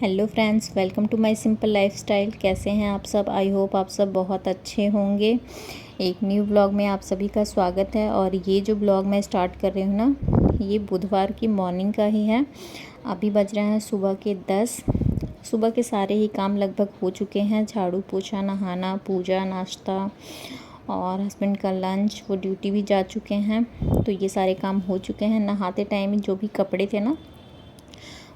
Hello friends, welcome to my simple lifestyle. कैसे हैं आप सब? आई होप आप सब बहुत अच्छे होंगे। एक न्यू ब्लॉग में आप सभी का स्वागत है। और ये जो ब्लॉग मैं स्टार्ट कर रही हूँ ना, ये बुधवार की मॉर्निंग का ही है। अभी बज रहे हैं सुबह के 10। सुबह के सारे ही काम लगभग हो चुके हैं। झाड़ू पोछा, नहाना, पूजा, नाश्ता और हस्बैंड का लंच, वो ड्यूटी भी जा चुके हैं। तो ये सारे काम हो चुके हैं। नहाते टाइम जो भी कपड़े थे ना,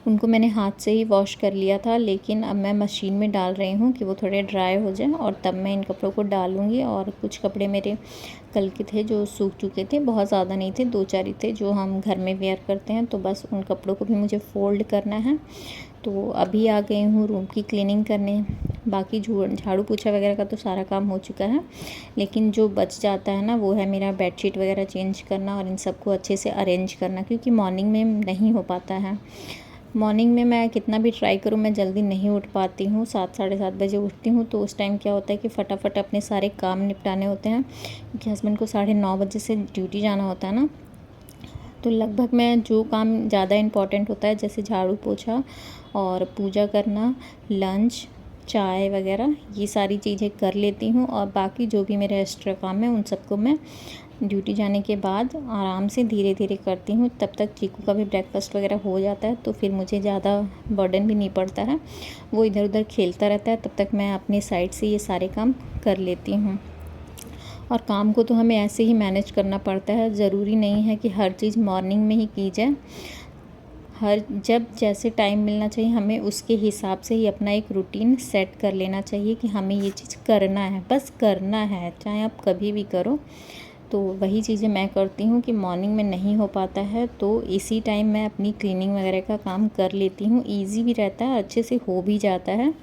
उनको मैंने हाथ से ही वॉश कर लिया था, लेकिन अब मैं मशीन में डाल रही हूँ कि वो थोड़े ड्राई हो जाए और तब मैं इन कपड़ों को डालूँगी। और कुछ कपड़े मेरे कल के थे जो सूख चुके थे, बहुत ज़्यादा नहीं थे, 2-4 ही थे जो हम घर में वेयर करते हैं। तो बस उन कपड़ों को भी मुझे फ़ोल्ड करना है। तो अभी आ गई हूँ रूम की क्लीनिंग करने। बाकी झाड़ू पोछा वगैरह का तो सारा काम हो चुका है, लेकिन जो बच जाता है ना, वो है मेरा बेडशीट वगैरह चेंज करना और इन सबको अच्छे से अरेंज करना, क्योंकि मॉर्निंग में नहीं हो पाता है। मॉर्निंग में मैं कितना भी ट्राई करूँ, मैं जल्दी नहीं उठ पाती हूँ। 7 साढ़े 7 बजे उठती हूँ, तो उस टाइम क्या होता है कि फटाफट अपने सारे काम निपटाने होते हैं, क्योंकि हस्बैंड को 9:30 बजे से ड्यूटी जाना होता है ना। तो लगभग मैं जो काम ज़्यादा इम्पॉर्टेंट होता है, जैसे झाड़ू पोछा और पूजा करना, लंच, चाय वगैरह, ये सारी चीज़ें कर लेती हूँ। और बाकी जो भी मेरे एक्स्ट्रा काम है, उन सबको मैं ड्यूटी जाने के बाद आराम से धीरे धीरे करती हूँ। तब तक चीकू का भी ब्रेकफास्ट वगैरह हो जाता है, तो फिर मुझे ज़्यादा बर्डन भी नहीं पड़ता है। वो इधर उधर खेलता रहता है, तब तक मैं अपने साइड से ये सारे काम कर लेती हूँ। और काम को तो हमें ऐसे ही मैनेज करना पड़ता है, ज़रूरी नहीं है कि हर चीज़ मॉर्निंग में ही की जाए। जब जैसे टाइम मिलना चाहिए, हमें उसके हिसाब से ही अपना एक रूटीन सेट कर लेना चाहिए कि हमें ये चीज़ करना है, बस करना है, चाहे आप कभी भी करो। तो वही चीज़ें मैं करती हूँ कि मॉर्निंग में नहीं हो पाता है, तो इसी टाइम मैं अपनी क्लीनिंग वगैरह का काम कर लेती हूँ। ईज़ी भी रहता है, अच्छे से हो भी जाता है,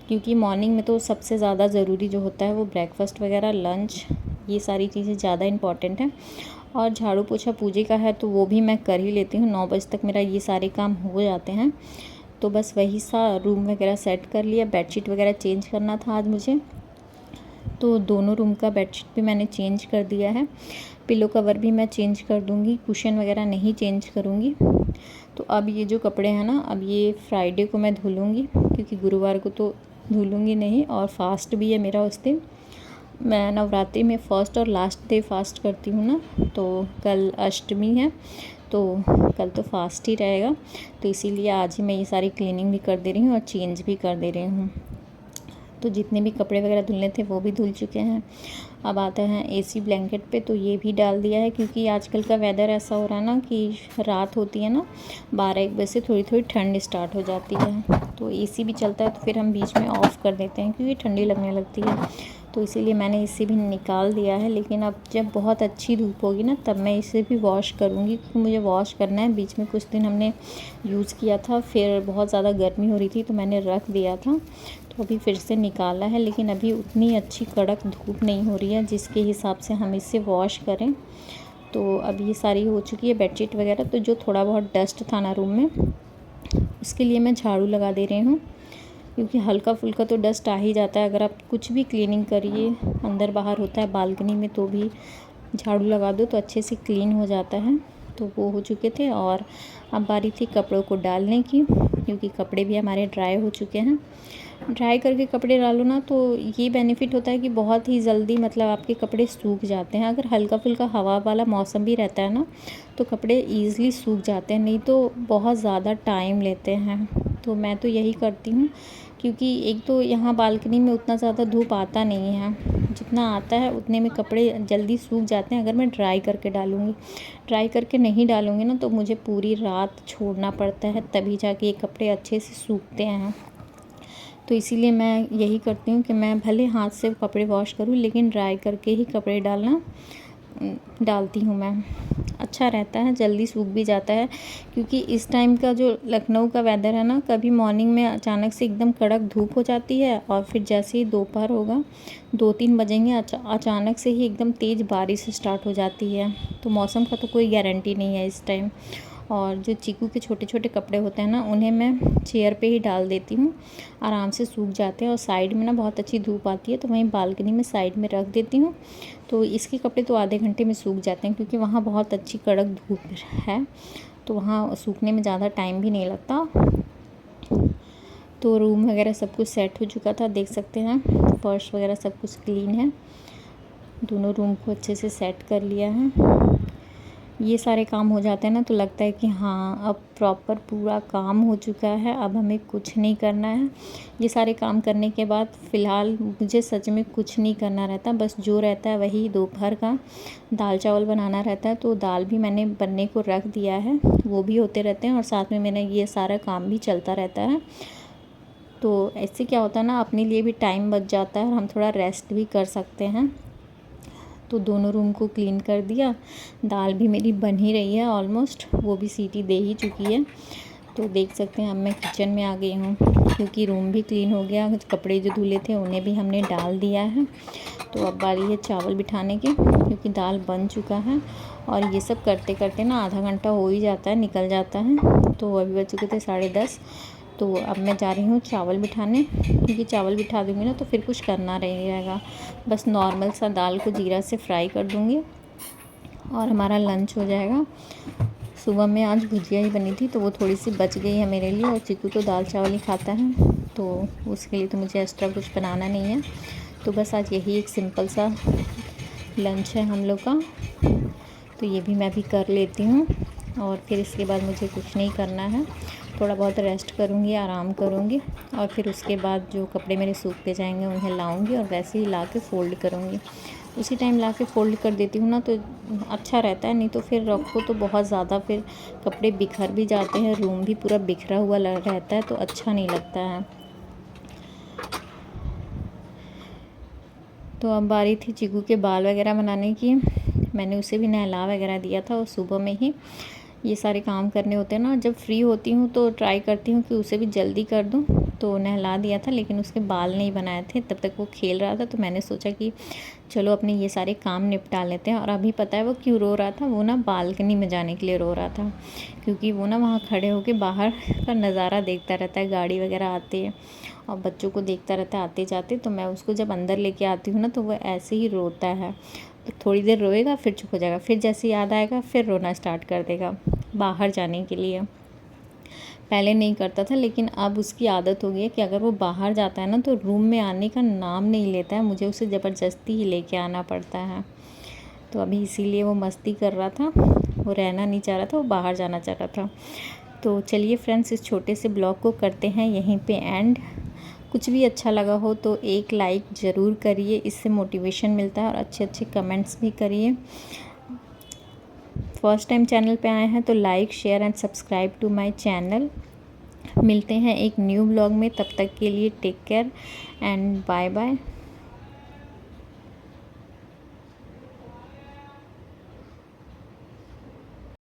क्योंकि मॉर्निंग में तो सबसे ज़्यादा ज़रूरी जो होता है वो ब्रेकफास्ट वगैरह, लंच, ये सारी चीज़ें ज़्यादा इम्पॉर्टेंट हैं। और झाड़ू पोछा पूजे का है तो वो भी मैं कर ही लेती हूँ। 9 बजे तक मेरा ये सारे काम हो जाते हैं। तो बस वही सा रूम वगैरह सेट कर लिया। बेडशीट वगैरह चेंज करना था आज मुझे, तो दोनों रूम का बेडशीट भी मैंने चेंज कर दिया है। पिलो कवर भी मैं चेंज कर दूँगी, कुशन वगैरह नहीं चेंज करूँगी। तो अब ये जो कपड़े हैं ना, अब ये फ्राइडे को मैं धुलूँगी, क्योंकि गुरुवार को तो धुलूँगी नहीं, और फास्ट भी है मेरा उस दिन। मैं नवरात्रि में फ़र्स्ट और लास्ट डे फास्ट करती हूँ ना, तो कल अष्टमी है, तो कल तो फास्ट ही रहेगा। तो इसीलिए आज ही मैं ये सारी क्लीनिंग भी कर दे रही हूँ और चेंज भी कर दे रही हूँ। तो जितने भी कपड़े वगैरह धुलने थे वो भी धुल चुके हैं। अब आते हैं एसी ब्लैंकेट पे, तो ये भी डाल दिया है, क्योंकि आजकल का वेदर ऐसा हो रहा है ना कि रात होती है ना, 12-1 बजे से थोड़ी थोड़ी ठंड स्टार्ट हो जाती है। तो एसी भी चलता है तो फिर हम बीच में ऑफ़ कर देते हैं, क्योंकि ठंडी लगने लगती है। तो इसीलिए मैंने इसे भी निकाल दिया है। लेकिन अब जब बहुत अच्छी धूप होगी ना, तब मैं इसे भी वॉश करूँगी, क्योंकि मुझे वॉश करना है। बीच में कुछ दिन हमने यूज़ किया था, फिर बहुत ज़्यादा गर्मी हो रही थी तो मैंने रख दिया था, तो अभी फिर से निकाला है। लेकिन अभी उतनी अच्छी कड़क धूप नहीं हो रही है जिसके हिसाब से हम इसे वॉश करें। तो अब ये सारी हो चुकी है बेडशीट वगैरह। तो जो थोड़ा बहुत डस्ट था ना रूम में, उसके लिए मैं झाड़ू लगा दे रही हूँ, क्योंकि हल्का फुल्का तो डस्ट आ ही जाता है। अगर आप कुछ भी क्लीनिंग करिए, अंदर बाहर होता है, बालकनी में, तो भी झाड़ू लगा दो तो अच्छे से क्लीन हो जाता है। तो वो हो चुके थे, और अब बारी थी कपड़ों को डालने की, क्योंकि कपड़े भी हमारे ड्राई हो चुके हैं। ड्राई करके कपड़े डालो ना, तो ये बेनिफिट होता है कि बहुत ही जल्दी, मतलब आपके कपड़े सूख जाते हैं। अगर हल्का फुल्का हवा वाला मौसम भी रहता है ना, तो कपड़े ईज़िली सूख जाते हैं, नहीं तो बहुत ज़्यादा टाइम लेते हैं। तो मैं तो यही करती हूँ, क्योंकि एक तो यहाँ बालकनी में उतना ज़्यादा धूप आता नहीं है, जितना आता है उतने में कपड़े जल्दी सूख जाते हैं अगर मैं ड्राई करके डालूँगी। ड्राई करके नहीं डालूँगी ना, तो मुझे पूरी रात छोड़ना पड़ता है, तभी जाके ये कपड़े अच्छे से सूखते हैं। तो इसीलिए मैं यही करती हूँ कि मैं भले हाथ से कपड़े वॉश करूँ, लेकिन ड्राई करके ही कपड़े डालती हूँ मैं। अच्छा रहता है, जल्दी सूख भी जाता है। क्योंकि इस टाइम का जो लखनऊ का वेदर है ना, कभी मॉर्निंग में अचानक से एकदम कड़क धूप हो जाती है, और फिर जैसे ही दोपहर होगा, 2-3 बजेंगे, अचानक से ही एकदम तेज़ बारिश स्टार्ट हो जाती है। तो मौसम का तो कोई गारंटी नहीं है इस टाइम। और जो चीकू के छोटे छोटे कपड़े होते हैं ना, उन्हें मैं चेयर पे ही डाल देती हूँ, आराम से सूख जाते हैं। और साइड में ना बहुत अच्छी धूप आती है, तो वहीं बालकनी में साइड में रख देती हूँ। तो इसके कपड़े तो आधे घंटे में सूख जाते हैं, क्योंकि वहाँ बहुत अच्छी कड़क धूप है, तो वहाँ सूखने में ज़्यादा टाइम भी नहीं लगता। तो रूम वगैरह सब कुछ सेट हो चुका था, देख सकते हैं फर्श वगैरह सब कुछ क्लीन है। दोनों रूम को अच्छे से सेट कर लिया है। ये सारे काम हो जाते हैं ना तो लगता है कि हाँ अब प्रॉपर पूरा काम हो चुका है, अब हमें कुछ नहीं करना है। ये सारे काम करने के बाद फ़िलहाल मुझे सच में कुछ नहीं करना रहता, बस जो रहता है वही दोपहर का दाल चावल बनाना रहता है। तो दाल भी मैंने बनने को रख दिया है, वो भी होते रहते हैं और साथ में मैंने ये सारा काम भी चलता रहता है। तो ऐसे क्या होता है ना, अपने लिए भी टाइम बच जाता है और हम थोड़ा रेस्ट भी कर सकते हैं। तो दोनों रूम को क्लीन कर दिया। दाल भी मेरी बन ही रही है ऑलमोस्ट, वो भी सीटी दे ही चुकी है। तो देख सकते हैं अब मैं किचन में आ गई हूँ, क्योंकि रूम भी क्लीन हो गया, कपड़े जो धुले थे उन्हें भी हमने डाल दिया है। तो अब बारी है चावल बिठाने की, क्योंकि दाल बन चुका है। और ये सब करते करते ना आधा घंटा हो ही जाता है, निकल जाता है। तो अभी बज चुके थे 10:30। तो अब मैं जा रही हूँ चावल बिठाने, क्योंकि चावल बिठा दूँगी ना तो फिर कुछ करना नहीं रहेगा। बस नॉर्मल सा दाल को जीरा से फ्राई कर दूँगी और हमारा लंच हो जाएगा। सुबह में आज भुजिया ही बनी थी तो वो थोड़ी सी बच गई है मेरे लिए, और चिकू तो दाल चावल ही खाता है तो उसके लिए तो मुझे एक्स्ट्रा कुछ बनाना नहीं है। तो बस आज यही एक सिंपल सा लंच है हम लोग का। तो ये भी मैं भी कर लेती हूँ और फिर इसके बाद मुझे कुछ नहीं करना है, थोड़ा बहुत रेस्ट करूँगी, आराम करूँगी और फिर उसके बाद जो कपड़े मेरे सूखते जाएंगे उन्हें लाऊंगी और वैसे ही ला के फ़ोल्ड करूँगी। उसी टाइम ला के फ़ोल्ड कर देती हूँ ना तो अच्छा रहता है, नहीं तो फिर रखो तो बहुत ज़्यादा फिर कपड़े बिखर भी जाते हैं, रूम भी पूरा बिखरा हुआ रहता है तो अच्छा नहीं लगता है। तो अब बारी थी चिकू के बाल वगैरह बनाने की। मैंने उसे भी नहला वगैरह दिया था और सुबह में ही ये सारे काम करने होते हैं ना, जब फ्री होती हूँ तो ट्राई करती हूँ कि उसे भी जल्दी कर दूँ। तो नहला दिया था लेकिन उसके बाल नहीं बनाए थे, तब तक वो खेल रहा था। तो मैंने सोचा कि चलो अपने ये सारे काम निपटा लेते हैं। और अभी पता है वो क्यों रो रहा था, वो ना बालकनी में जाने के लिए रो रहा था, क्योंकि वो ना वहाँ खड़े होकर बाहर का नज़ारा देखता रहता है, गाड़ी वगैरह आती है और बच्चों को देखता रहता है आते जाते। तो मैं उसको जब अंदर लेके आती हूँ ना तो वो ऐसे ही रोता है, तो थोड़ी देर रोएगा फिर चुप हो जाएगा, फिर जैसे याद आएगा फिर रोना स्टार्ट कर देगा बाहर जाने के लिए। पहले नहीं करता था लेकिन अब उसकी आदत हो गई है कि अगर वो बाहर जाता है ना तो रूम में आने का नाम नहीं लेता है, मुझे उसे ज़बरदस्ती ही लेके आना पड़ता है। तो अभी इसीलिए वो मस्ती कर रहा था, वो रहना नहीं चाह रहा था, वो बाहर जाना चाह रहा था। तो चलिए फ्रेंड्स, इस छोटे से ब्लॉग को करते हैं यहीं पे एंड। कुछ भी अच्छा लगा हो तो एक लाइक ज़रूर करिए, इससे मोटिवेशन मिलता है, और अच्छे अच्छे कमेंट्स भी करिए। फर्स्ट टाइम चैनल पे आए हैं तो like share and subscribe to my channel. मिलते हैं एक न्यू ब्लॉग में, तब तक के लिए take care and bye bye.